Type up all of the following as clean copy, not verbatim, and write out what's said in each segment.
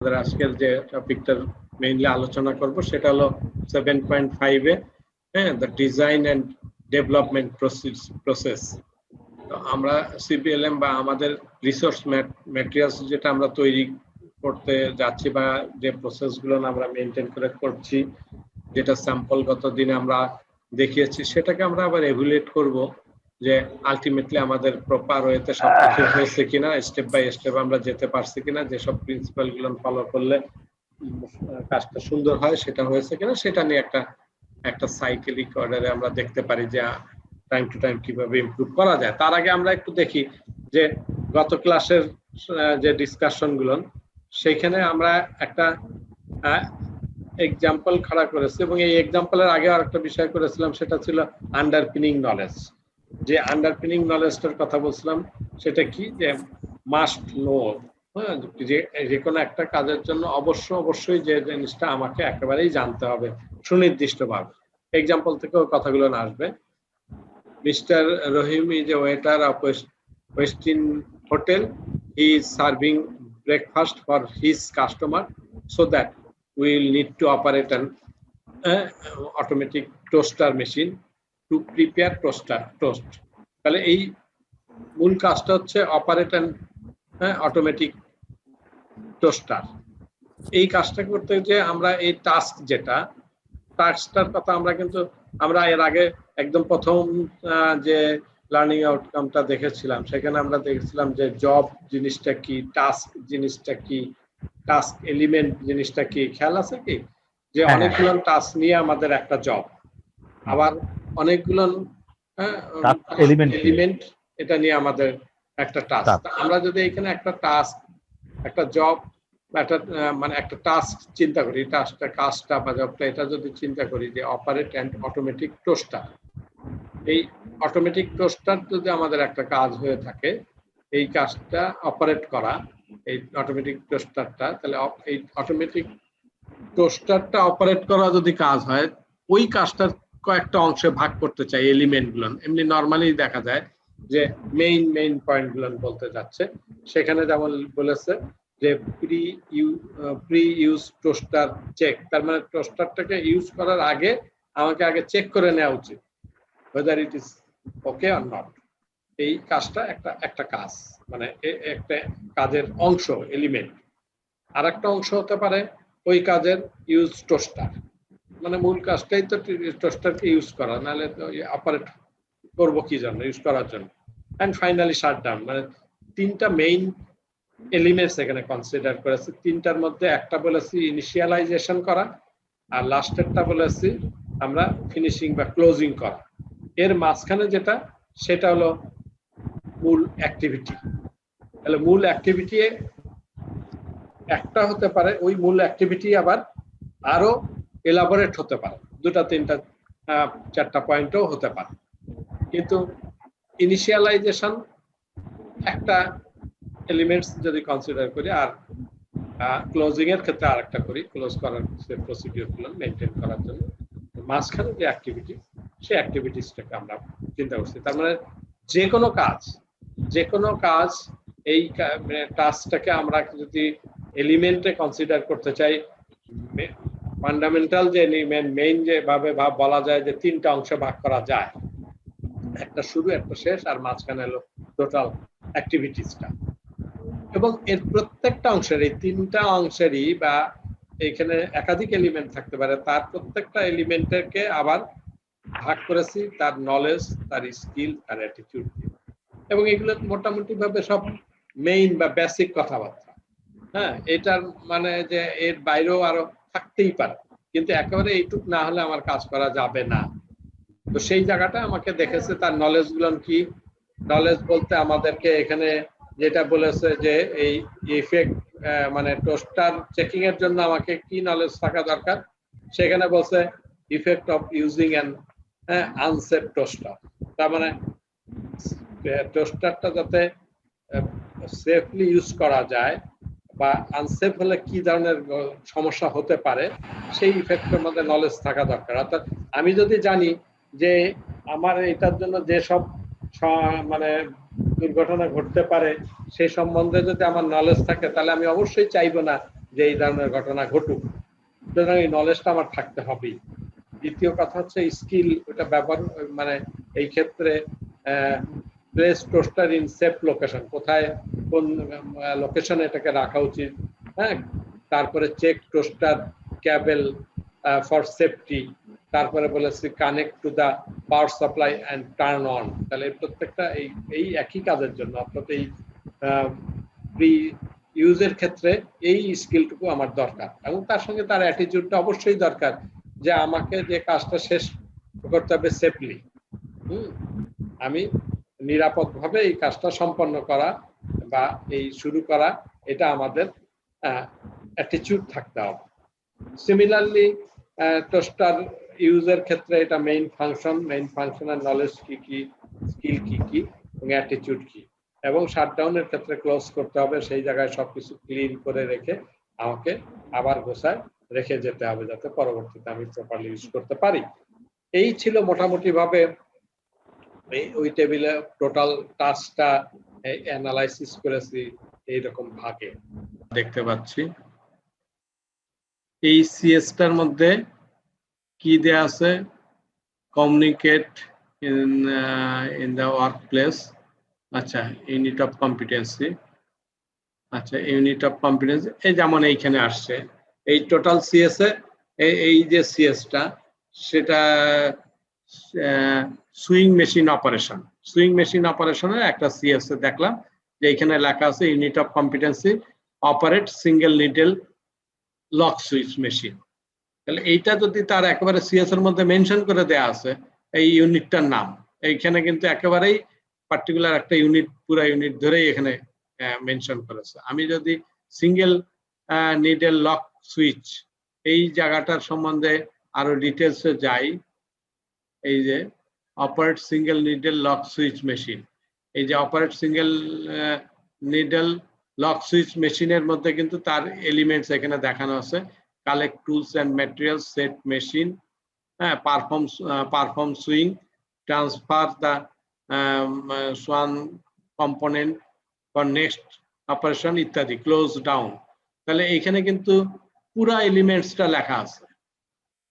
আজকের যে টপিকটার মেইনলি আলোচনা করব সেটা হলো 7.5 এ the design and development process. তো আমরা সিপিএলএম বা আমাদের রিসোর্স ম্যাটেরিয়ালস যেটা আমরা তৈরি করতে যাচ্ছি বা যে প্রসেসগুলো আমরা মেনটেন করে করছি, যেটা স্যাম্পলগত দিনে আমরা দেখিয়েছি, সেটাকে আমরা আবার এভ্যালুয়েট করব যে আলটিমেটলি আমাদের প্রপার ওয়েতে সবকিছু হয়েছে কিনা, স্টেপ বাই স্টেপ আমরা যেতে পারছি কিনা, যেসব প্রিন্সিপাল গুলো ফলো করলে কাজটা সুন্দর হয় সেটা হয়েছে কিনা, সেটা নিয়ে একটা সাইকেলিক অর্ডারে আমরা দেখতে পারি যে টাইম টু টাইম কিভাবে ইমপ্রুভ করা যায়। তার আগে আমরা একটু দেখি যে গত ক্লাসের যে ডিসকাশন গুলো, সেইখানে আমরা একটা এক্সাম্পল খাড়া করেছি এবং এই এক্সাম্পলের আগে আর একটা বিষয় করেছিলাম, সেটা ছিল আন্ডারপিনিং নলেজ। যে আন্ডারপিনিং নলেজটার কথা বলছিলাম সেটা কি, যে মাস্ট নো, যে কোনো একটা কাজের জন্য অবশ্যই যে জিনিসটা আমাকে একেবারেই জানতে হবে সুনির্দিষ্টভাবে। এক্সাম্পল থেকেও কথাগুলো না আসবে। Mister Rahim is a waiter of ওয়েস্টিন hotel. He is serving breakfast for his customer, so that we will need to operate an automatic toaster machine to prepare toast. তাহলে এই মূল কাজটা হচ্ছে অপারেট অ্যান্ড অটোমেটিক টোস্টার। এই কাজটা করতে যে আমরা এই টাস্কটার কথা আমরা এর আগে একদম প্রথম যে লার্নিং আউটকামটা দেখেছিলাম, সেখানে আমরা দেখেছিলাম যে জব জিনিসটা কি, টাস্ক জিনিসটা কি, টাস্ক এলিমেন্ট জিনিসটা কি। খেয়াল আছে কি যে অনেকগুলো টাস্ক নিয়ে আমাদের একটা জব, আবার অনেকগুলো এলিমেন্ট এটা নিয়ে আমাদের একটা টাস্ক। আমরা যদি এখানে একটা টাস্ক, একটা জব, একটা টাস্ক চিন্তা করি, কাজটা বা জবটা এটা যদি চিন্তা করি যে অপারেট অ্যান্ড অটোমেটিক টোস্টার, এই অটোমেটিক টোস্টার যদি আমাদের একটা কাজ হয়ে থাকে, এই কাজটা অপারেট করা, এই অটোমেটিক টোস্টারটা, তাহলে এই অটোমেটিক টোস্টারটা অপারেট করা যদি কাজ হয়, ওই কাজটার কয়েকটা অংশে ভাগ করতে চাই এলিমেন্ট গুলো। এমনি নর্মালি দেখা যায় যে মেইন পয়েন্ট গুলো বলতে যাচ্ছে, সেখানে যেমন বলেছে যে প্রি ইউজ টোস্টার চেক, তার মানে টোস্টারটাকে ইউজ করার আগে আমাকে আগে চেক করে নেওয়া উচিত whether it is okay or not। এই কাজটা একটা কাজ, মানে একটা কাজের অংশ, এলিমেন্ট। আর একটা অংশ হতে পারে ওই কাজের ইউজ টোস্টার, মানে মূল কাজটাই তো টোস্টারকে ইউজ করা, নাহলে তো অপারেট করবো কি জন্য, ইউজ করার জন্য। এন্ড ফাইনালি শাটডাউন, মানে তিনটা মেইন এলিমেন্টস এখানে কনসিডার করেছে। তিনটার মধ্যে একটা বলেছি ইনিশিয়ালাইজেশন করা, আর লাস্টেরটা বলেছি আমরা ফিনিশিং বা ক্লোজিং করা। এর মাঝখানে যেটা, সেটা হলো মূল অ্যাক্টিভিটি। তাহলে মূল অ্যাক্টিভিটি একটা হতে পারে, ওই মূল অ্যাক্টিভিটি আবার আরো এলাবোরেট হতে পারে, দুটা তিনটা চারটা পয়েন্টও হতে পারে। কিন্তু ইনিশিয়ালাইজেশন একটা এলিমেন্টস যদি কনসিডার করি, আর ক্লোজিং এর ক্ষেত্রে আরেকটা করি, ক্লোজ করার প্রসিডিউর গুলো মেনটেন করার জন্য মাঝখানে যে অ্যাক্টিভিটি, সেই অ্যাক্টিভিটিসটাকে আমরা চিন্তা করছি। তার মানে যে কোনো কাজ এই টাস্কটাকে আমরা যদি এলিমেন্টে কনসিডার করতে চাই, ফান্ডামেন্টাল যে এলিমেন্ট, মেইন যেভাবে বলা যায় যে তিনটা অংশে ভাগ করা যায়, একটা শুরু, একটা শেষ, আর মাঝখানে হলো টোটাল অ্যাক্টিভিটিসটা। এবং এর প্রত্যেকটা অংশের, এই তিনটা অংশেরই বা এখানে একাধিক এলিমেন্ট থাকতে পারে, তার প্রত্যেকটা এলিমেন্টকে আবার ভাগ করেছি তার নলেজ, তার স্কিল, তার অ্যাটিটিউড। এবং এগুলো মোটামুটি ভাবে সব মেইন বা বেসিক কথাবার্তা। এটার মানে যে এর বাইরেও আরো থাকতেই পারে, কিন্তু একেবারে এইটুক না হলে আমার কাজ করা যাবে না। তো সেই জায়গাটা আমাকে দেখেছে তার নলেজ গুলো কি। নলেজ বলতে আমাদেরকে এখানে যেটা বলেছে যে এই ইফেক্ট, মানে টোস্টার চেকিং এর জন্য আমাকে কি নলেজ থাকা দরকার, সেখানে বলছে effect of using an unsafe toaster. তার মানে টোস্টারটা যাতে সেফলি ইউজ করা যায়, বা আনসেফ হলে কি ধরনের সমস্যা হতে পারে, সেই ইফেক্টের মধ্যে নলেজ থাকা দরকার। অর্থাৎ আমি যদি জানি যে আমার এটার জন্য যে সব মানে দুর্ঘটনা ঘটতে পারে সেই সম্বন্ধে যদি আমার নলেজ থাকে, তাহলে আমি অবশ্যই চাইবো না যে এই ধরনের ঘটনা ঘটুক, সুতরাং এই নলেজটা আমার থাকতে হবেই। দ্বিতীয় কথা হচ্ছে স্কিল, ওটা ব্যবহার মানে এই ক্ষেত্রে place toaster in safe location, কোথায় কোন লোকেশনে এটাকে রাখা উচিত, হ্যাঁ। তারপরে check toaster cable for safety, তারপরে বলেছি connect to the power supply and turn on. তাহলে প্রত্যেকটা এই একই কাজের জন্য অর্থাৎ এই প্রি ইউজের ক্ষেত্রে এই স্কিলটুকু আমার দরকার, এবং তার সঙ্গে তার অ্যাটিটিউডটা অবশ্যই দরকার যে আমাকে যে কাজটা শেষ করতে হবে সেফলি, আমি নিরাপদভাবে এই কাজটা সম্পন্ন করা বা এই শুরু করা, এটা আমাদের অ্যাটিটিউড থাকতে হবে। সিমিলারলি টোস্টার ইউজের ক্ষেত্রে এটা মেইন ফাংশনাল নলেজ কি কি, স্কিল কি কি, এবং অ্যাটিটিউড কি, এবং শাটডাউনের ক্ষেত্রে ক্লোজ করতে হবে, সেই জায়গায় সবকিছু ক্লিন করে রেখে আমাকে আবার গোছায় রেখে যেতে হবে যাতে পরবর্তীতে আমি প্রপারলি ইউজ করতে পারি। এই ছিল মোটামুটি ভাবে ওই টেবিলে টোটাল টাস্কটা অ্যানালাইসিস করেছি এইরকম ভাগে দেখতে পাচ্ছি। এই সিএসটার মধ্যে কি দেয়া আছে, communicate in the work place, আচ্ছা ইউনিট অফ কম্পিটেন্সি, আচ্ছা ইউনিট অফ কম্পিটেন্সি এই যেমন এইখানে আসছে এই টোটাল সিএস এ এই যে সিএসটা সেটা sewing machine operation, sewing machine অপারেশনের একটা সিএস দেখলাম যে এখানে লেখা আছে unit of competency operate single needle lock সুইচ মেশিন। তাহলে এইটা যদি তার একেবারে সিএস এর মধ্যে মেনশন করে দেয়া আছে এই ইউনিটটার নাম, এইখানে কিন্তু একেবারেই পার্টিকুলার একটা ইউনিট, পুরো ইউনিট ধরেই এখানে মেনশন করেছে। আমি যদি সিঙ্গেল নিডল লক সুইচ এই জায়গাটার সম্বন্ধে আরো ডিটেলসে যাই, এই যে অপারেট সিঙ্গেল নিডল লক সুইচ মেশিন, এই যে অপারেট সিঙ্গেল নিডল লক সুইচ মেশিনের মধ্যে কিন্তু তার এলিমেন্টস এখানে দেখানো আছে, collect tools and materials, set machine, হ্যাঁ, perform sewing, transfer the sewn component for next operation ইত্যাদি, ক্লোজ ডাউন। তাহলে এখানে কিন্তু পুরা এলিমেন্টসটা লেখা আছে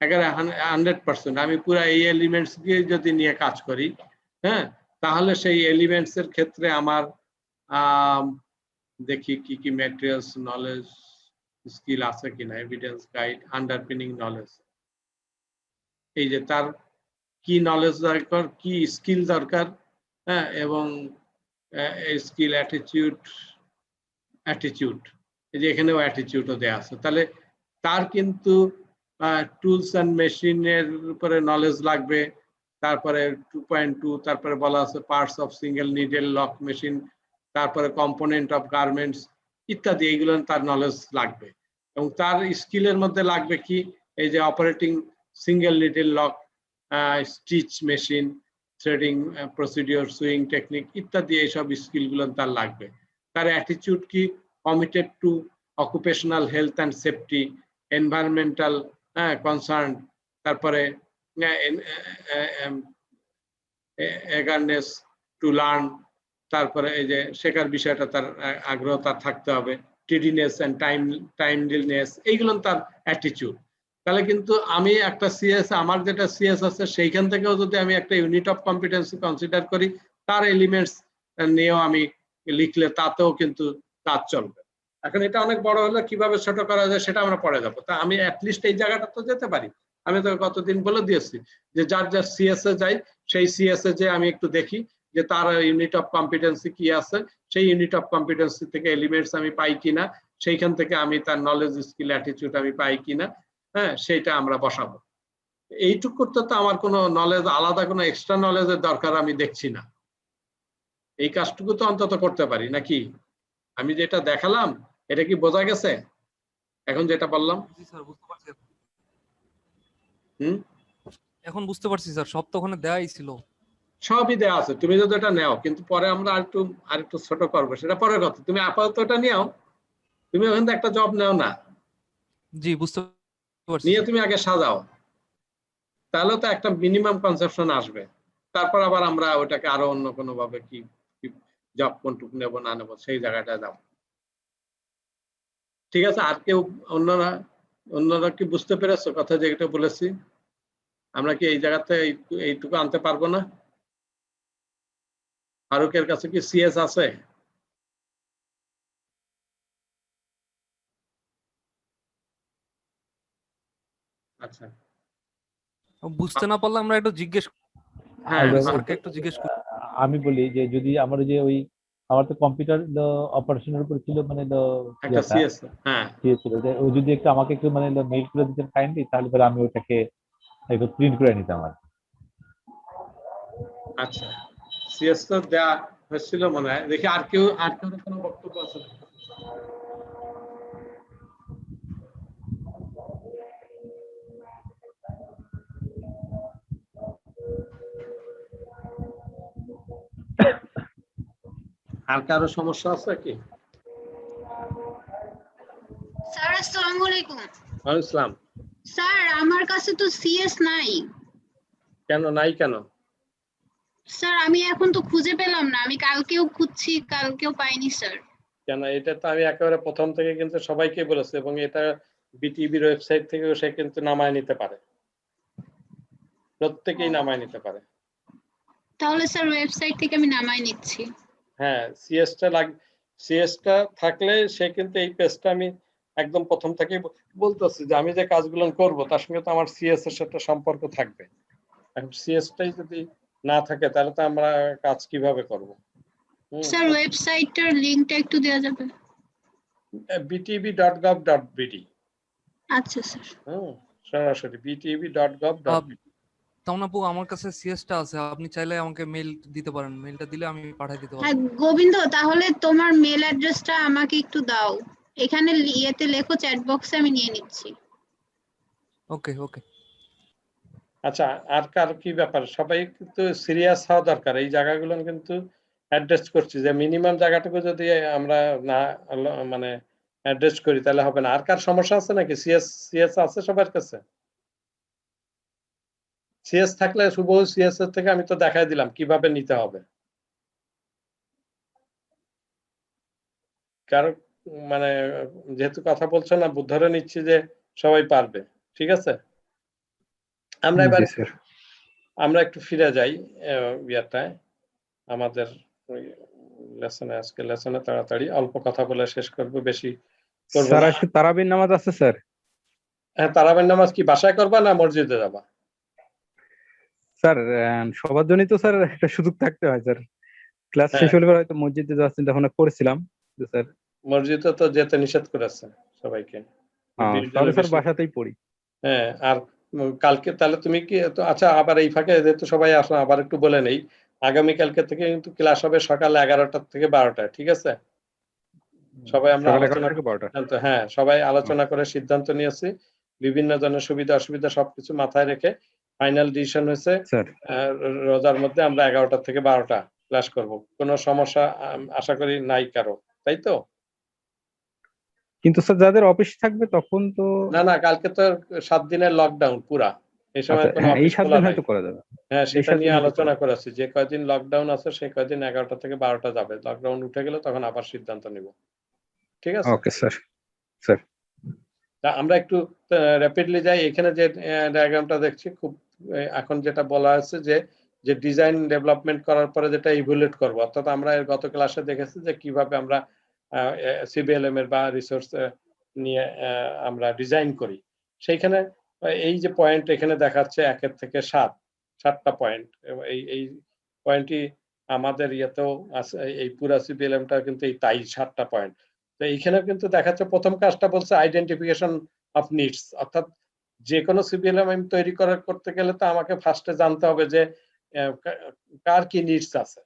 একেবারে 100%। আমি পুরা এই এলিমেন্টস দিয়ে যদি নিয়ে কাজ করি, হ্যাঁ, তাহলে সেই এলিমেন্টস এর ক্ষেত্রে আমার দেখি কি কি ম্যাটেরিয়ালস, নলেজ, স্কিল আছে কিনা, এভিডেন্স, গাইড, আন্ডারপিনিং নলেজ, এই যে তার কি নলেজ দরকার, কি স্কিল দরকার, হ্যাঁ, এবং স্কিল, অ্যাটিটিউড, এই যে এখানেও অ্যাটিটিউডও দেওয়া আছে। তাহলে তার কিন্তু টুলস অ্যান্ড মেশিনের উপরে নলেজ লাগবে, তারপরে 2.2 তারপরে বলা আছে parts of single needle lock machine, তারপরে কম্পোনেন্ট অফ গার্মেন্টস ইত্যাদি, এইগুলো তার নলেজ লাগবে। এবং তার স্কিলের মধ্যে লাগবে কি, এই যে operating single needle lock, stitch machine, threading procedure, swing technique ইত্যাদি, এইসব স্কিলগুলো তার লাগবে। তার অ্যাটিটিউড কি, committed two occupational health and safety, environmental concern, তারপরে এগারনেস টু লার্ন, তারপরে এই যে শেখার বিষয়টা তার আগ্রহ তার থাকতে হবে, টিডিনেস এন্ড টাইমলিনেস, এইগুলো তার অ্যাটিটিউড। তাহলে কিন্তু আমি একটা সিএস, আমার যেটা সিএস আছে সেইখান থেকেও যদি আমি একটা ইউনিট অফ কম্পিটেন্সি কনসিডার করি, তার এলিমেন্টস নিয়েও আমি লিখলে তাতেও কিন্তু কাজ চলবে। এখন এটা অনেক বড় হলে কিভাবে ছোট করা যায় সেটা আমরা পরে যাবো। তা আমি অ্যাটলিস্ট এই জায়গাটা তো যেতে পারি। আমি তো গতদিন বলে দিয়েছি যে যার যার সিএস এ যাই, সেই সিএস এ যে আমি একটু দেখি যে তার ইউনিট অফ কম্পিটেন্সি কি আছে, সেই ইউনিট অফ কম্পিটেন্সি থেকে এলিমেন্টস আমি পাই কিনা, সেইখান থেকে আমি তার নলেজ, স্কিল, অ্যাটিটিউড আমি পাই কিনা, হ্যাঁ, সেইটা আমরা বসাবো। এইটুক করতে তো আমার কোনো নলেজ, আলাদা কোনো এক্সট্রা নলেজের দরকার আমি দেখছি না। এই কাজটুকু তো অন্তত করতে পারি নাকি? আমি যেটা দেখালাম এটা কি বোঝা গেছে এখন যেটা বললাম? জি স্যার, বুঝতে পারছি। হুম, এখন বুঝতে পারছি স্যার, সব তো ওখানে দেওয়াই ছিল। সবই দেওয়া আছে, তুমি যদি এটা নেও, কিন্তু পরে আমরা আরেকটু ছোট করবো, সেটা পরের কথা। তুমি আপাতত এটা নিও, তুমি ওখান থেকে একটা জব নেও না, জি বুঝতে পারছি নিয়ে স্যার। তুমি আগে সাজাও, তাহলে তো একটা মিনিমাম কনসেপশন আসবে। তারপর আবার আমরা ওটাকে আরো অন্য কোনো ভাবে কি জব কোনটুকু নেবো না নেবো সেই জায়গাটায় যাবো। ঠিক আছে, আর কেউ অন্যরা কি বুঝতে পেরেছো কথা যেটা বলেছি? আমরা কি এই জায়গাতে এইটুকু আনতে পারবো না? ফারুকের কাছে কি সিএস আছে? আচ্ছা, বুঝতে না পারলে আমরা একটু জিজ্ঞেস হ্যাঁ স্যারকে একটু জিজ্ঞেস করি। আমি বলি যে যদি আমার যে ওই আমার তো কম্পিউটার অপারেশনের উপর ছিল মানে একটা সিএস, হ্যাঁ ছিল যে ও যদি একটু আমাকে একটু মানে মেইল করে দিতেন কাইন্ডলি, তাহলে পরে আমি ওটাকে একটু প্রিন্ট করে নিতাম আর কি। আচ্ছা, সিএস তো দেওয়া হয়েছিল মনে হয়। দেখি আর কেউ কোনো বক্তব্য আছে? আর কারো সমস্যা আছে কি? স্যার আসসালামু আলাইকুম। ওয়ালাইকুম আসসালাম। স্যার আমার কাছে তো সিএস নাই। কেন নাই কেন? স্যার আমি এখন তো খুঁজে পেলাম না, আমি কালকেও খুঁজছি, কালকেও পাইনি স্যার। কেন? এটা তো আমি একেবারে প্রথম থেকে কিন্তু সবাইকে বলেছি, এবং এটা বিটিভির ওয়েবসাইট থেকেও সে কিন্তু নামায় নিতে পারে, প্রত্যেকেই নামায় নিতে পারে। তাহলে স্যার ওয়েবসাইট থেকে আমি নামাই নিচ্ছি। হ্যাঁ, সিএসটা থাকলে সে কিন্তু এই পেজটা আমি একদম প্রথম থেকেই বলতেছি যে আমি যে কাজগুলো করব তার সঙ্গে তো আমার সিএস এর সাথে সম্পর্ক থাকবে। এখন সিএসটাই যদি না থাকে তাহলে তো আমরা কাজ কিভাবে করব? স্যার ওয়েবসাইটটার লিংকটা একটু দেওয়া যাবে? btv.gov.bd। আচ্ছা স্যার। সরাসরি btv.gov.bd। তমনাপু আমার কাছে সিএসটা আছে, আপনি চাইলে আমাকে মেইল দিতে পারেন, মেইলটা দিলে আমি পাঠিয়ে দিতে হ্যাঁ পারবো। গোবিন্দ, তাহলে তোমার মেল অ্যাড্রেসটা আমাকে একটু দাও, এখানে ইয়েতে লেখো, চ্যাট বক্সে আমি নিয়ে নিচ্ছি। ওকে ওকে। আচ্ছা, আর কার কি ব্যাপার? সবাই কিন্তু সিরিয়াস হওয়া দরকার। এই জায়গাগুলো কিন্তু অ্যাড্রেস করছি যে মিনিমাম জায়গাটুকু যদি আমরা না মানে অ্যাড্রেস করি তাহলে হবে না। আর কার সমস্যা আছে নাকি? সিএস আছে সবার কাছে? সিএস থাকলে শুভ সিএস এর থেকে আমি তো দেখাই দিলাম কিভাবে নিতে হবে। কারণ মানে যেহেতু কথা বলছো না, ধরে নিচ্ছি যে সবাই পারবে। ঠিক আছে, আমরা এবার আমরা একটু ফিরে যাই ইয়াটায় আমাদের লেসনে। আজকে লেসনে তাড়াতাড়ি অল্প কথা বলে শেষ করব, বেশি করব স্যার না। আজকে তারাবির নামাজ আছে স্যার? হ্যাঁ, তারাবির নামাজ কি বাসায় করবা না মসজিদে যাবা? স্যার সবার জন্যই তো স্যার একটা সুযোগ থাকতে হয় স্যার। ক্লাস শেষ হলে পরে হয়তো মসজিদে যাওয়ার চিন্তা ভাবনা করেছিলাম স্যার। মসজিদে তো যেতে নিষেধ করেছে সবাইকে। তাহলে স্যার বাসাতেই পড়ি। হ্যাঁ, আর কালকে তাহলে তুমি কি আচ্ছা, আবার এই ফাঁকে যেহেতু সবাই আসো আবার একটু বলে নেই, আগামী কালকে থেকে কিন্তু ক্লাস হবে সকাল 11টা থেকে 12টায়। ঠিক আছে? সবাই আমরা সকাল 11টা আলোচনা থেকে 12টা। হ্যাঁ, সবাই আলোচনা করে সিদ্ধান্ত নিয়েছি, বিভিন্ন জনের সুবিধা অসুবিধা সবকিছু মাথায় রেখে ফাইনাল ডিসিশন হয়েছে স্যার রোজার মধ্যে আমরা 11টা থেকে 12টা ক্লাস করব। কোনো সমস্যা আশা করি নাই কারো, তাই তো? কিন্তু স্যার যাদের অফিস থাকবে তখন তো না, কালকে তো 7 দিনের লকডাউন পুরা। এই সময় আচ্ছা, কোনো হ্যাঁ, এই অফিস 7 খোলা দিন নাই। হয়তো করা যাবে। হ্যাঁ, এই সেটা 7 নিয়ে দিন হয়তো আলোচনা করেছি যে কয়দিন লকডাউন আছে সেই কয়দিন 11টা থেকে 12টা যাবে। লকডাউন উঠে গেলে তখন আবার সিদ্ধান্ত নিব। ঠিক আছে? Okay sir. স্যার তা আমরা একটু র্যাপিডলি যাই। এখানে যে ডায়াগ্রামটা দেখছি খুব এখন যেটা বলা আছে যে ডিজাইন ডেভেলপমেন্ট করার পরে যেটা ইভ্যালুয়েট করব, অর্থাৎ আমরা এর গত ক্লাসে দেখেছি যে কিভাবে আমরা সিবিএলএম এর বা রিসোর্স নিয়ে আমরা ডিজাইন করি। সেইখানে এই যে পয়েন্ট এখানে দেখাচ্ছে 1 থেকে 7টা পয়েন্ট। এই পয়েন্টই আমাদের ইয়েতেও আছে, এই পুরা সিবিএলএমটা কিন্তু এই তাই 7টা পয়েন্ট। তো এইখানে কিন্তু দেখাচ্ছে প্রথম কাজটা বলছে আইডেন্টিফিকেশন অফ নিডস, অর্থাৎ যে কোনো সিবিএলএম আমি তৈরি করতে গেলে তো আমাকে ফার্স্টে জানতে হবে যে কার কি নিডস আছে।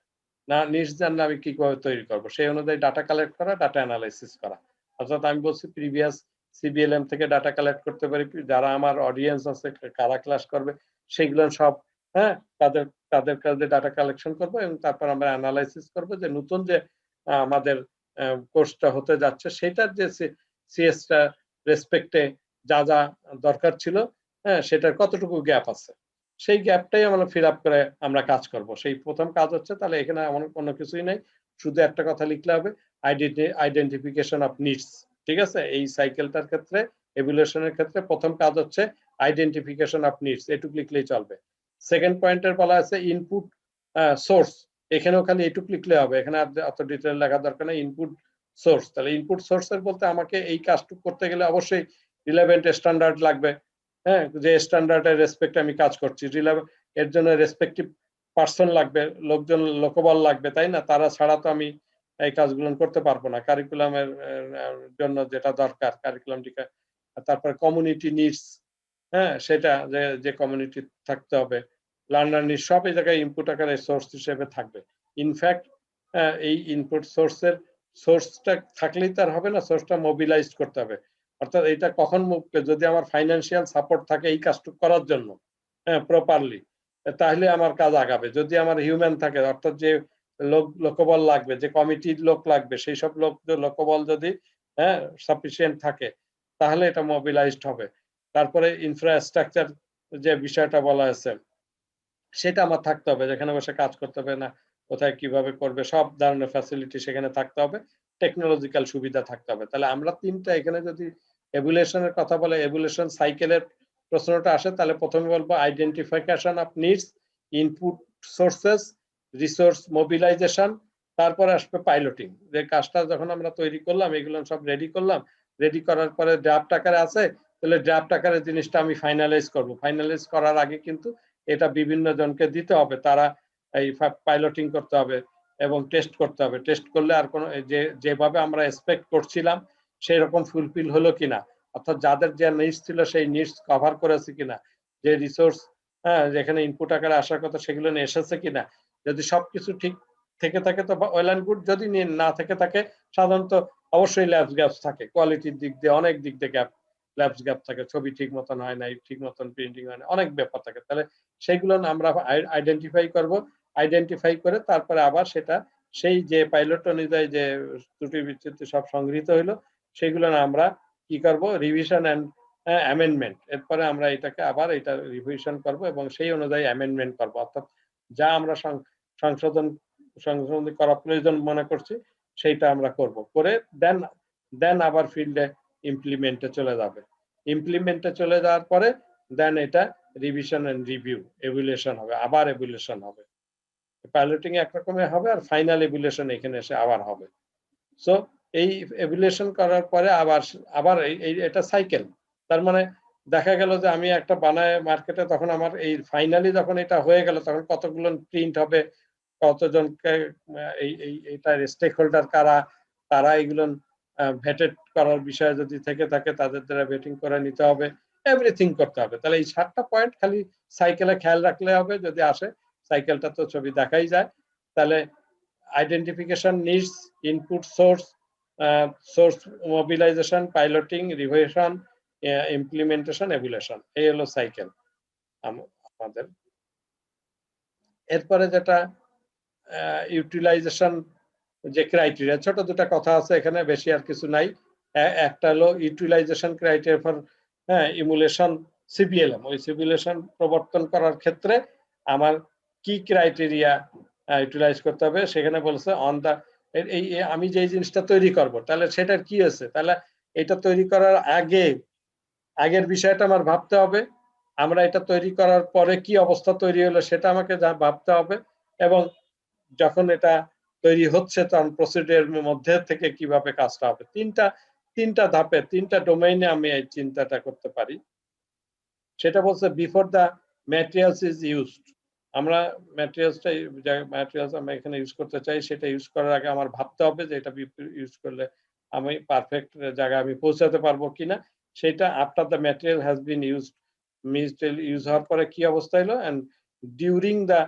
না নিডস জানলে আমি কিভাবে তৈরি করব, সেই অনুযায়ী ডাটা কালেক্ট করা, ডাটা অ্যানালাইসিস করা। অর্থাৎ আমি বলছি প্রিভিয়াস সিবিএলএম থেকে ডাটা কালেক্ট করতে পারি, যারা আমার অডিয়েন্স আছে কারা ক্লাস করবে সেগুলো সব, হ্যাঁ, তাদের কাছে ডাটা কালেকশন করব এবং তারপর আমরা অ্যানালাইসিস করব যে নতুন যে আমাদের কোর্সটা হতে যাচ্ছে সেটার যে সিএসটা রেসপেক্টে যা দরকার ছিল, হ্যাঁ, সেটার কতটুকু গ্যাপ আছে, সেই গ্যাপটাই আমরা ফিল আপ করে আমরা কাজ করব। সেই প্রথম কাজ হচ্ছে, তাহলে এখানে এমন কোনো কিছুই নাই, শুধু একটা কথা লিখলে হবে, আইডেন্টিফিকেশন অফ নিডস। ঠিক আছে? এই সাইকেলটার ক্ষেত্রে এভ্যালুয়েশনের ক্ষেত্রে প্রথম কাজ হচ্ছে আইডেন্টিফিকেশন অফ নিডস, এটুকু লিখলেই চলবে। সেকেন্ড পয়েন্টের বলা আছে ইনপুট সোর্স, এখানেও খালি এটুকু লিখলে হবে, এখানে আর অত ডিটেইল লেখা দরকার নেই। ইনপুট সোর্স, তাহলে ইনপুট সোর্সের বলতে আমাকে এই কাজটুকু করতে গেলে অবশ্যই রিলেভেন্ট স্ট্যান্ডার্ড লাগবে, হ্যাঁ, যে স্ট্যান্ডার্ডের রেসপেক্টে আমি কাজ করছি। এর জন্য রেসপেক্টিভ পার্সন লাগবে, লোকজন, লোকবল লাগবে, তাই না? তারা ছাড়া তো আমি এই কাজগুলো করতে পারবো না। কারিকুলামের জন্য যেটা দরকার কারিকুলামটিকে, তারপরে কমিউনিটি নিডস, হ্যাঁ, সেটা যে কমিউনিটি থাকতে হবে, লার্নার নিডস, সব এই জায়গায় ইনপুট আকারে সোর্স হিসেবে থাকবে। ইনফ্যাক্ট এই ইনপুট সোর্সটা থাকলেই তার হবে না, সোর্সটা মোবিলাইজ করতে হবে। অর্থাৎ এটা কখন যদি আমার ফাইন্যান্সিয়াল সাপোর্ট থাকে এই কাজটুকু করার জন্য, হ্যাঁ, প্রপারলি, তাহলে আমার কাজ আগাবে। যদি আমার হিউম্যান থাকে, অর্থাৎ যে লোকবল লাগবে, যে কমিটির লোক লাগবে, সেই সব লোকবল যদি হ্যাঁ সাফিসিয়েন্ট থাকে, তাহলে এটা মোবিলাইজড হবে। তারপরে ইনফ্রাস্ট্রাকচার যে বিষয়টা বলা আছে সেটা আমার থাকতে হবে, যেখানে বসে কাজ করতে হবে না, কোথায় কিভাবে করবে, সব ধরনের ফ্যাসিলিটি সেখানে থাকতে হবে, টেকনোলজিক্যাল সুবিধা থাকতে হবে। তাহলে আমরা তিনটা এখানে যদি এভ্যালুয়েশনের কথা বলে, এভ্যালুয়েশন সাইকেলের প্রশ্নটা আসে, তাহলে প্রথমে বলবো identification of needs, input sources, resource mobilisation, তারপরে আসবে পাইলটিং। যে কাজটা যখন আমরা তৈরি করলাম, এগুলো সব রেডি করলাম, রেডি করার পরে ড্রাফট আকারে আছে, তাহলে ড্রাফট আকারে জিনিসটা আমি ফাইনালাইজ করব। ফাইনালাইজ করার আগে কিন্তু এটা বিভিন্ন জনকে দিতে হবে, তারা এই পাইলটিং করতে হবে এবং টেস্ট করতে হবে। টেস্ট করলে আর কোনো যেভাবে আমরা এক্সপেক্ট করছিলাম সেই রকম ফুলফিল হলো কিনা, অর্থাৎ যাদের যে নিডস ছিল সেই নিডস কভার করেছে কিনা, যে রিসোর্স হ্যাঁ যেখানে ইনপুট আকারে আসার কথা সেগুলো নিয়ে এসেছে কিনা। যদি সবকিছু ঠিক থেকে থাকে তো ওয়েল অ্যান্ড গুড, যদি না থেকে থাকে সাধারণত অবশ্যই ল্যাবস গ্যাপস থাকে, কোয়ালিটির দিক দিয়ে অনেক দিক দিয়ে ল্যাবস গ্যাপ থাকে, ছবি ঠিক মতন হয় নাই, ঠিক মতন প্রিন্টিং হয় না, অনেক ব্যাপার থাকে। তাহলে সেইগুলো আমরা আইডেন্টিফাই করব, আইডেন্টিফাই করে তারপরে আবার সেটা সেই যে পাইলট অনুযায়ী যে ত্রুটি বিচ্যুতি সব সংগৃহীত হইলো, সেগুলো আমরা কি করব, রিভিশন এন্ড অ্যামেন্ডমেন্ট। এরপরে আমরা এটাকে আবার এটা রিভিশন করব এবং সেই অনুযায়ী অ্যামেন্ডমেন্ট করব, অর্থাৎ যা আমরা সংশোধন করা প্রয়োজন মনে করছি সেইটা আমরা করব, করে দেন আবার ফিল্ডে ইমপ্লিমেন্টে চলে যাবে। ইমপ্লিমেন্টে চলে যাওয়ার পরে দেন এটা রিভিশন এন্ড রিভিউ, এভ্যালুয়েশন হবে, আবার এভ্যালুয়েশন হবে। পাইলটিং একরকমের হবে আর ফাইনাল এভ্যালুয়েশন এখানে এসে আবার হবে। সো এই এভ্যালুয়েশন করার পরে আবার এটা সাইকেল। তার মানে দেখা গেল যে আমি একটা বানায় মার্কেটে, তখন আমার এই ফাইনালি যখন এটা হয়ে গেল তখন কতগুলো প্রিন্ট হবে, কতজনকে এটার স্টেক হোল্ডার কারা, তারা এগুলো ভেটেড করার বিষয়ে যদি থেকে থাকে তাদের দ্বারা ভেটিং করে নিতে হবে, এভরিথিং করতে হবে। তাহলে এই 7টা পয়েন্ট খালি সাইকেলে খেয়াল রাখলে হবে। যদি আসে সাইকেলটা তো ছবি দেখাই যায়। তাহলে identification needs, input source, source mobilisation, piloting, revision, implementation, evaluation, এই হলো সাইকেল আমাদের। এরপরে যেটা ইউটিলাইজেশন যে ক্রাইটেরিয়া, ছোট দুটা কথা আছে এখানে, বেশি আর কিছু নাই। একটা হলো ইউটিলাইজেশন ক্রাইটেরিয়া ফর ইমুলেশন সিবিএলএম। ওই সিবিএলএম প্রবর্তন করার ক্ষেত্রে আমার কি ক্রাইটেরিয়া ইউটিলাইজ করতে হবে, সেখানে বলছে অন দা এই আমি যে জিনিসটা তৈরি করব তাহলে সেটার কি আছে, তাহলে এটা তৈরি করার আগের বিষয়টা আমার ভাবতে হবে, আমরা এটা তৈরি করার পরে কি অবস্থা তৈরি হলো সেটা আমাকে ভাবতে হবে, এবং যখন এটা তৈরি হচ্ছে তখন প্রসিডিউরের মধ্যে থেকে কিভাবে কাজটা হবে। তিনটা ধাপে, তিনটা ডোমেইনে আমি এই চিন্তাটা করতে পারি। সেটা বলছে before the materials is used. আমরা ম্যাটেরিয়ালস আমরা এখানে ইউজ করতে চাই, সেটা ইউজ করার আগে আমার ভাবতে হবে যে এটা ইউজ করলে আমি পারফেক্ট জায়গায় আমি পৌঁছাতে পারবো কিনা। সেটা after the material has been use হওয়ার পরে কি অবস্থা হলো, and during the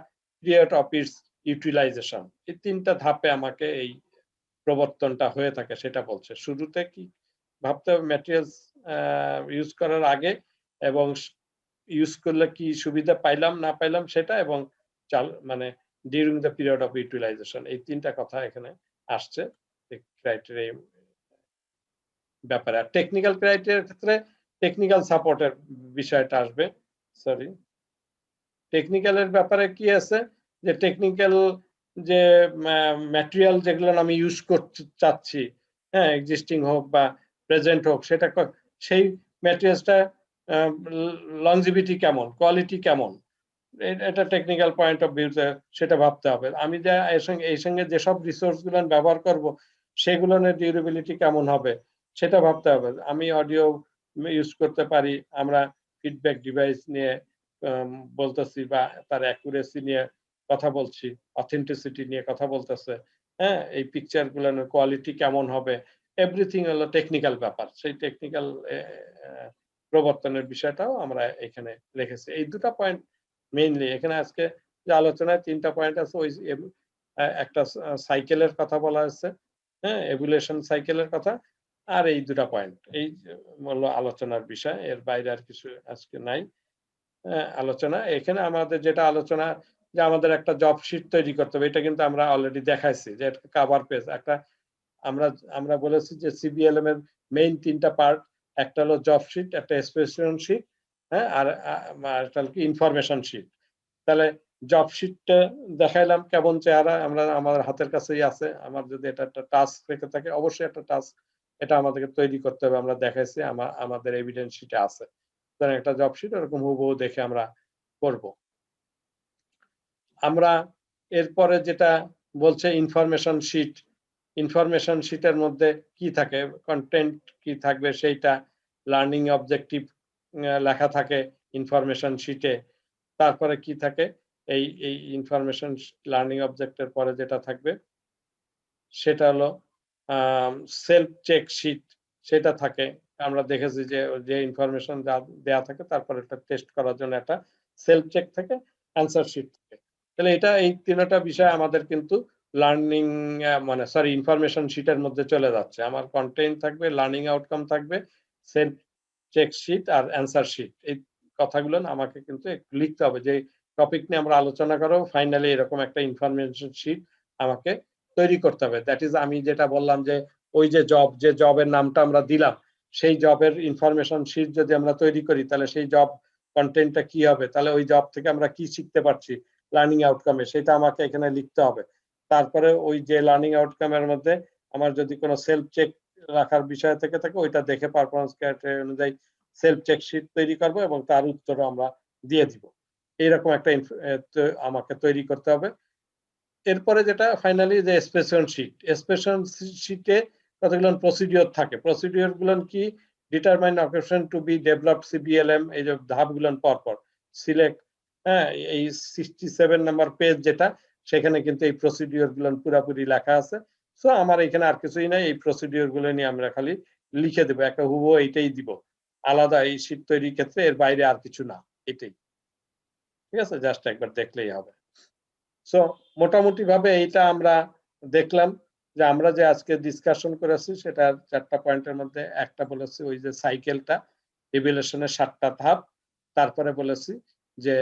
period of its utilisation. এই তিনটা ধাপে আমাকে এই প্রবর্তনটা হয়ে থাকে সেটা বলছে। শুরুতে কি ভাবতে হবে, ম্যাটেরিয়ালস ইউজ করার আগে, এবং ইউজ করলে কি সুবিধা পাইলাম না পাইলাম সেটা, এবং মানে during the period of utilisation. এই তিনটা কথা এখানে আসছে ক্রাইটেরিয়া ব্যাপারে। আর টেকনিক্যাল ক্রাইটেরিয়ার ক্ষেত্রে টেকনিক্যাল সাপোর্টের বিষয়টা আসবে। সরি, টেকনিক্যালের ব্যাপারে কি আছে, যে টেকনিক্যাল যে ম্যাটেরিয়াল যেগুলো আমি ইউজ করতে চাচ্ছি, হ্যাঁ, এক্সিস্টিং হোক বা প্রেজেন্ট হোক, সেটা সেই ম্যাটেরিয়ালসটা লংজিভিটি কেমন, কোয়ালিটি কেমন, এটা টেকনিক্যাল পয়েন্ট অফ ভিউতে সেটা ভাবতে হবে। আমি যে এই সঙ্গে যেসব রিসোর্স গুলো ব্যবহার করব সেগুলোর ডিউরেবিলিটি কেমন হবে সেটা ভাবতে হবে। আমি অডিও ইউজ করতে পারি, আমরা ফিডব্যাক ডিভাইস নিয়ে বলতেছি বা তার অ্যাকুরেসি নিয়ে কথা বলছি, অথেন্টিসিটি নিয়ে কথা বলতেছে, হ্যাঁ, এই পিকচার গুলোর কোয়ালিটি কেমন হবে, এভরিথিং হলো টেকনিক্যাল ব্যাপার। সেই টেকনিক্যাল প্রবর্তনের বিষয়টাও আমরা এখানে রেখেছি। এই দুটো পয়েন্ট মেইনলি এখানে আজকে যে আলোচনায় 3টা পয়েন্ট আছে, ওই একটা সাইকেলের কথা বলা হচ্ছে, হ্যাঁ, এভুলেশন সাইকেলের কথা, আর এই দুটা পয়েন্ট এই হলো আলোচনার বিষয়। এর বাইরে আর কিছু আজকে নাই আলোচনা। এখানে আমাদের যেটা আলোচনা যে আমাদের একটা জব শিট তৈরি করতে হবে, এটা কিন্তু আমরা অলরেডি দেখাইছি যে কভার পেজ একটা আমরা বলেছি যে সিবিএলএম এর মেইন 3টা পার্ট, একটা হলো জব শিট, একটা স্পেসিফিকেশন শিট, হ্যাঁ, আর একটা কি ইনফরমেশন শিট। তাহলে জব শিটটা দেখাইলাম কেমন চেহারা, আমরা আমাদের হাতের কাছেই আছে। আমার যদি এটা একটা টাস্ক রেখে থাকে, অবশ্যই একটা টাস্ক এটা আমাদেরকে তৈরি করতে হবে, আমরা দেখাইছি আমাদের এভিডেন্স শিটে আছে। সুতরাং একটা জব শিট এরকম হুবহু দেখে আমরা করব। আমরা এরপরে যেটা বলছে ইনফরমেশন শিট, ইনফরমেশন শিটের মধ্যে কি থাকে, কন্টেন্ট কি থাকবে, সেইটা লার্নিং অবজেক্টিভ লেখা থাকে ইনফরমেশন শিটে। তারপরে কি থাকে, এই ইনফরমেশন লার্নিং অবজেক্টের পরে যেটা থাকবে সেটা হলো সেলফ চেক শিট, সেটা থাকে। আমরা দেখেছি যে ইনফরমেশন দেয়া থাকে তারপরে একটা টেস্ট করার জন্য একটা সেলফ চেক থাকে, অ্যান্সার শিট থাকে। তাহলে এটা এই 3টা বিষয় আমাদের কিন্তু লার্নিং মানে সরি ইনফরমেশন শিটের মধ্যে চলে যাচ্ছে। আমার কন্টেন্ট থাকবে, লার্নিং আউটকাম থাকবে, সেলফ চেক শিট আর অ্যান্সার শিট। এই কথাগুলো আমাকে কিন্তু একটু লিখতে হবে যে টপিক নিয়ে আমরা আলোচনা করব, ফাইনালি এরকম একটা ইনফরমেশন শিট আমাকে তৈরি করতে হবে। দ্যাট ইজ আমি যেটা বললাম যে ওই যে জবের নামটা আমরা দিলাম, সেই জবের ইনফরমেশন শিট যদি আমরা তৈরি করি তাহলে সেই জব কন্টেন্টটা কি হবে, তাহলে ওই জব থেকে আমরা কি শিখতে পারছি লার্নিং আউটকামে, সেটা আমাকে এখানে লিখতে হবে। তারপরে ওই যে লার্নিং আউটকামের মধ্যে আমার যদি কোনো সেলফ চেক রাখার বিষয় থেকে থাকে, ওইটা দেখে পারফরমেন্স ক্রাইটেরিয়া অনুযায়ী সেলফ চেক শিট তৈরি করব এবং তার উত্তর আমরা দিয়ে দিব। এইরকম একটা আমাকে তৈরি করতে হবে। এরপরে যেটা ফাইনালি যে স্পেসিফিকেশন শিট, স্পেসিফিকেশন শিটে কতগুলো প্রসিডিওর থাকে, প্রসিডিওর গুলো কি, determine occasion to be developed CBLM, এই যে ধাপগুলো পরপর সিলেক্ট, হ্যাঁ, এই 67 নাম্বার পেজ যেটা, সেখানে কিন্তু এই প্রসিডিওর গুলো পুরোপুরি লেখা আছে। সো আমার এখানে আর কিছুই নাই, এই প্রসিডিওর গুলো নিয়ে আমরা খালি লিখে দেবো, একটা হুবহু এইটাই দিব, আলাদা এই শিট তৈরির ক্ষেত্রে এর বাইরে আর কিছু না, এটাই। ঠিক আছে, জাস্ট একবার দেখলেই হবে। সো মোটামুটি ভাবে এইটা আমরা দেখলাম যে আমরা যে আজকে ডিসকাশন করেছি সেটা 4টা পয়েন্টের মধ্যে একটা বলেছি ওই যে সাইকেলটা, ইভ্যালুয়েশনের 7টা ধাপ। তারপরে বলেছি যে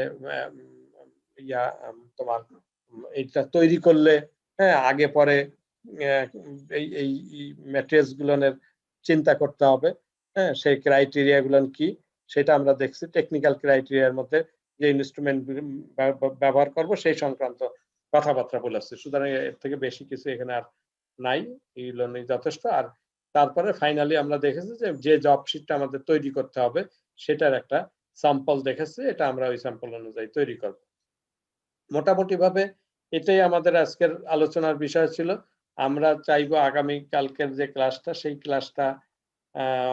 তোমার এইটা তৈরি করলে, হ্যাঁ, আগে পরে এই ম্যাট্রিক্স গুলোনের চিন্তা করতে হবে, হ্যাঁ, সেই ক্রাইটেরিয়া গুলো কি সেটা আমরা দেখছি। টেকনিক্যাল ক্রাইটেরিয়ার মধ্যে যে ইনস্ট্রুমেন্ট ব্যবহার করব সেই সংক্রান্ত কথাবার্তা বলেছে। সুতরাং এর থেকে বেশি কিছু এখানে আর নাই, এইগুলো নিয়ে যথেষ্ট। আর তারপরে ফাইনালি আমরা দেখেছি যে জব শিটটা আমাদের তৈরি করতে হবে সেটার একটা স্যাম্পল দেখেছি, এটা আমরা ওই স্যাম্পল অনুযায়ী তৈরি করব। মোটামুটি ভাবে এটাই আমাদের আজকের আলোচনার বিষয় ছিল। আমরা চাইবো আগামী কালকের যে ক্লাসটা, সেই ক্লাসটা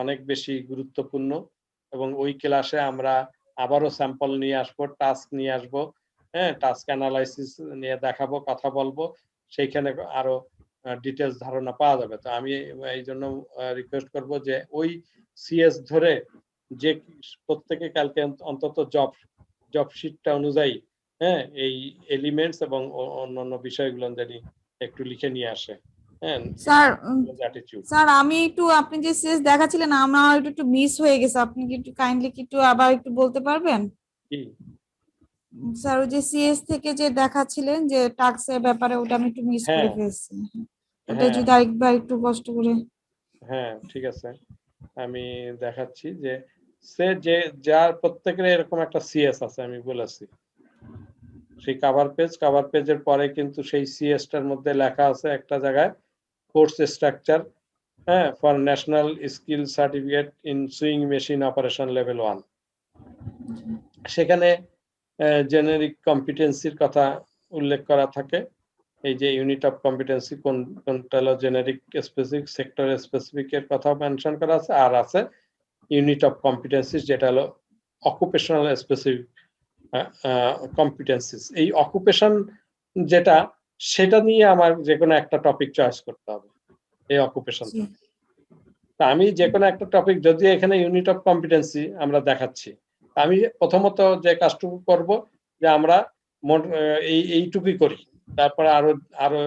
অনেক বেশি গুরুত্বপূর্ণ এবং ওই ক্লাসে আমরা আবারও স্যাম্পল নিয়ে আসবো, টাস্ক নিয়ে আসবো, হ্যাঁ, টাস্ক অ্যানালাইসিস নিয়ে দেখাবো, কথা বলবো, সেইখানে আরো ডিটেলস ধারণা পাওয়া যাবে। তো আমি এই জন্য রিকোয়েস্ট করব যে ওই সিএস ধরে যে প্রত্যেকে কালকে অন্তত জব শিটটা অনুযায়ী, হ্যাঁ, এই এলিমেন্টস এবং অন্যান্য বিষয়গুলো জানি একটু লিখে নিয়ে আসে। হ্যাঁ স্যার আমি একটু, আপনি যে সিএস দেখাচ্ছিলেন আমার একটু মিস হয়ে গেছে, আপনি কি একটু কাইন্ডলি কি একটু আবার একটু বলতে পারবেন? স্যার ওই যে সিএস থেকে যে দেখাচ্ছিলেন যে টাস্কের ব্যাপারে, ওটা আমি একটু মিস করে ফেলছি, ওটা যদি আরেকবার একটু কষ্ট করে। হ্যাঁ, ঠিক আছে, আমি দেখাচ্ছি যে যার প্রত্যেকের এরকম একটা সিএস আছে, আমি বলেছি সেই কভার পেজের পরে কিন্তু সেই সিএস টার মধ্যে লেখা আছে একটা জায়গায় কোর্স স্ট্রাকচার, হ্যাঁ, for national skill certificate in sewing machine operation level 1। সেখানে জেনারিক কম্পিটেন্সির কথা উল্লেখ করা থাকে। এই যে ইউনিট অফ কম্পিটেন্সি কোনটা হলো জেনারিক স্পেসিফিক, সেক্টর স্পেসিফিক এর কথা মেনশন করা আছে, আর আছে ইউনিট অফ কম্পিটেন্সিস যেটা হলো অকুপেশনাল স্পেসিফিক কম্পিটেন্সিস। এই অকুপেশন যেটা, সেটা নিয়ে আমার যে কোনো একটা টপিক চয়েস করতে হবে এই অকুপেশন। তা আমি যে কোনো একটা টপিক, যদি এখানে ইউনিট অফ কম্পিটেন্সি আমরা দেখাচ্ছি, আমি প্রথমত যে কাজটুকু করব যে আমরা এইটুকুই করি, তারপরে আরো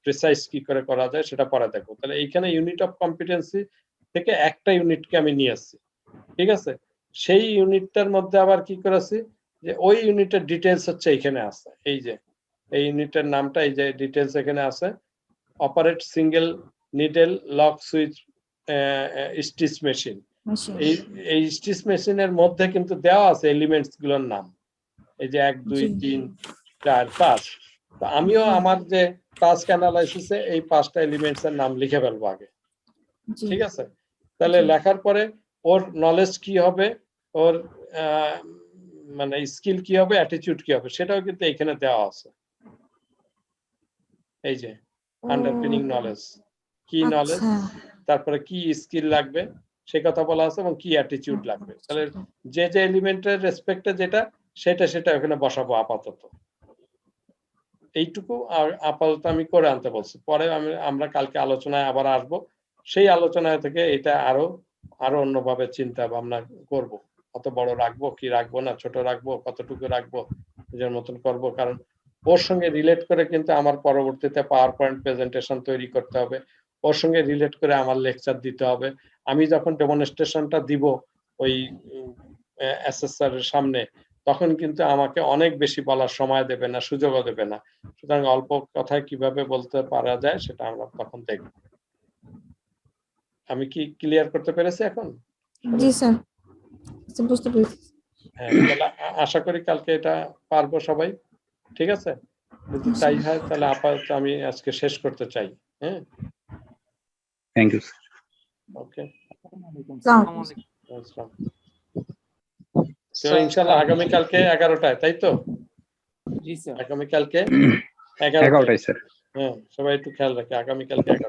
প্রিসাইজ কি করে করা যায় সেটা পরে দেখবো। তাহলে এইখানে ইউনিট অফ কম্পিটেন্সি থেকে একটা ইউনিটকে আমি নিয়ে আসছি, ঠিক আছে। সেই ইউনিটটার মধ্যে আবার কি করেছি যে ওই ইউনিটের ডিটেলস হচ্ছে এইখানে আছে। এই যে এই ইউনিটের নামটা, এই যে ডিটেলস এখানে আছে, operate single needle lock switch stitch machine. এই স্টিচ মেশিনের মধ্যে কিন্তু দেওয়া আছে এলিমেন্টস গুলোর নাম, এই যে 1 2 3 4 5। তো আমিও আমার যে টাস্ক অ্যানালাইসিসে এই 5টা এলিমেন্টস এর নাম লিখে ফেলবো আগে, ঠিক আছে। তাহলে লেখার পরে ওর নলেজ কি হবে, ওর মানে স্কিল কি হবে, অ্যাটিটিউড কি হবে, সেটাও কিন্তু এখানে দেওয়া আছে। এই যে আন্ডারপিনিং নলেজ, কি নলেজ, তারপরে কি স্কিল লাগবে সে কথা বলা আছে, এবং কি অ্যাটিটিউড লাগবে। তাহলে যে যে এলিমেন্টের রেসপেক্টে যেটা, সেটা ওখানে বসাবো আপাতত। এইটুকু আর আপাতত আমি করে আনতে বলছি। পরে আমরা কালকে আলোচনায় আবার আসবো, সেই আলোচনায় থেকে এটা আরো অন্যভাবে চিন্তা ভাবনা করব। কত বড় রাখবো, কি রাখবো না, ছোট রাখবো, কতটুকু রাখবো, নিজের মতন করব। কারণ ওর সঙ্গে রিলেট করে কিন্তু আমার পরবর্তীতে পাওয়ার পয়েন্ট প্রেজেন্টেশন তৈরি করতে হবে, ওর সঙ্গে রিলেট করে আমার লেকচার দিতে হবে। আমি যখন ডেমনস্ট্রেশনটা দিব ওই অ্যাসেসর এর সামনে, তখন কিন্তু আমাকে অনেক বেশি বলার সময় দেবে না, সুযোগও দেবে না। সুতরাং অল্প কথায় কিভাবে বলতে পারা যায় সেটা আমরা তখন দেখব। আমি কি ক্লিয়ার করতে পেরেছি এখন? জি স্যার, বুঝতে পেরেছি। হ্যাঁ, তাহলে আশা করি কালকে এটা পারবো সবাই, ঠিক আছে। যদি তাই হয় তাহলে আপাতত আমি আজকে শেষ করতে চাই। হ্যাঁ, থ্যাংক ইউ স্যার। ওকে, আসসালামু আলাইকুম। ইনশাআল্লাহ আগামীকালকে 11টায়, তাই তো? জি স্যার। আগামীকালকে 11টায় স্যার। হ্যাঁ, সবাই একটু খেয়াল রাখে, আগামীকালকে 11টায়।